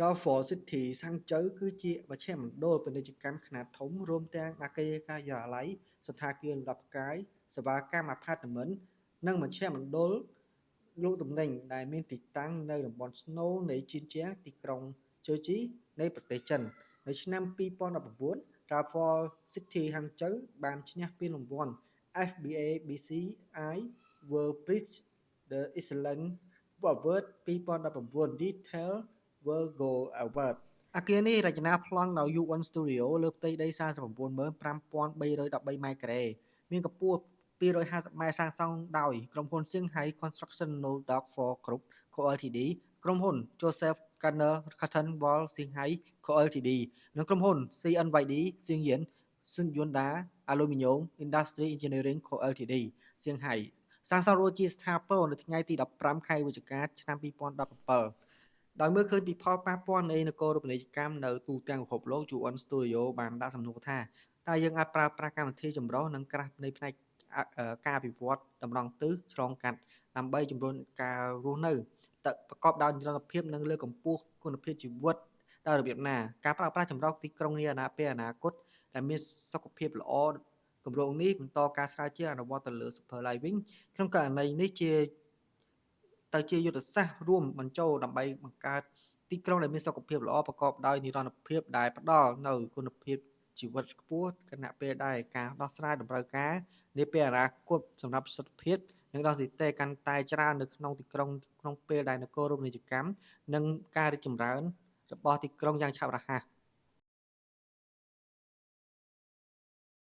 Raffles City សាំងជើគឺជាមជ្ឈមណ្ឌលពាណិជ្ជកម្មខ្នាតធំរួមទាំងអគារការិយាល័យសណ្ឋាគារលំដាប់ផ្កាយសេវាកម្ម Apartment និងមជ្ឈមណ្ឌលលក់ទំនិញដែលមានទីតាំងនៅតំបន់ស្នូលនៃជឿនជាងទីក្រុង Jeju នៃប្រទេសចិននៅឆ្នាំ2019 Raffles City ហាងជើបានឈ្នះពានរង្វាន់ FBA BCI World Bridge The Excellence Award 2019 Retail World Gold Award អគារនេះរចនាប្លង់ដោយ U1 Studio លើផ្ទៃដី 49313 ម៉ែត្រការ៉េ មានកម្ពស់ 250 ម៉ែត្រ សាងសង់ដោយក្រុមហ៊ុន Shanghai Construction Nodok for Group Co Ltd ក្រុមហ៊ុន Joseph Garner Cotton Wall Shanghai Co Ltd និងក្រុមហ៊ុន CNYD Xinjiang Sunyunda Aluminium Industry Engineering Co Ltd Shanghai សាងសង់រួចជាស្ថាពរនៅថ្ងៃទី15ខែវិច្ឆិកាឆ្នាំ2017ដោយមើលឃើញពីផលប៉ះពាល់នៃនគរូបនីយកម្មនៅទូទាំងពិភពលោក UN Studio បានដាក់សំណួរថាតើយើងអាចប្រើប្រាស់កម្មវិធីចម្រុះនិងក្រាស់នៃផ្នែកការអភិវឌ្ឍតម្រង់ទិសឆ្លងកាត់ដើម្បីជំរុញការរស់នៅប្រកបដោយនិរន្តរភាពនិងលើកកម្ពស់គុណភាពជីវិតដោយរបៀបណាការប្រើប្រាស់ចម្រុះទីក្រុងនាពេលអនាគតដែលមានសុខភាពល្អគម្រោងនេះបន្តការស្រាវជ្រាវអនុវត្តទៅលើ Super Living ក្នុងករណីនេះជាយុទ្ធសាស្ត្ររួមបញ្ចូលដើម្បីបង្កើតទីក្រុងដែលមានសុខភាពល្អប្រកបដោយនិរន្តរភាពដែលផ្ដល់នូវគុណភាពជីវិតខ្ពស់គណៈពេលដែលការដោះស្រាយតម្រូវការនាពេលអនាគតសម្រាប់ប្រសិទ្ធភាពនិងដោះស្រាយតែកាន់តែច្រើននៅក្នុងទីក្រុងក្នុងពេលដែលនគរូបនីយកម្មនិងការរីកចម្រើនរបស់ទីក្រុងយ៉ាងឆាប់រហ័ស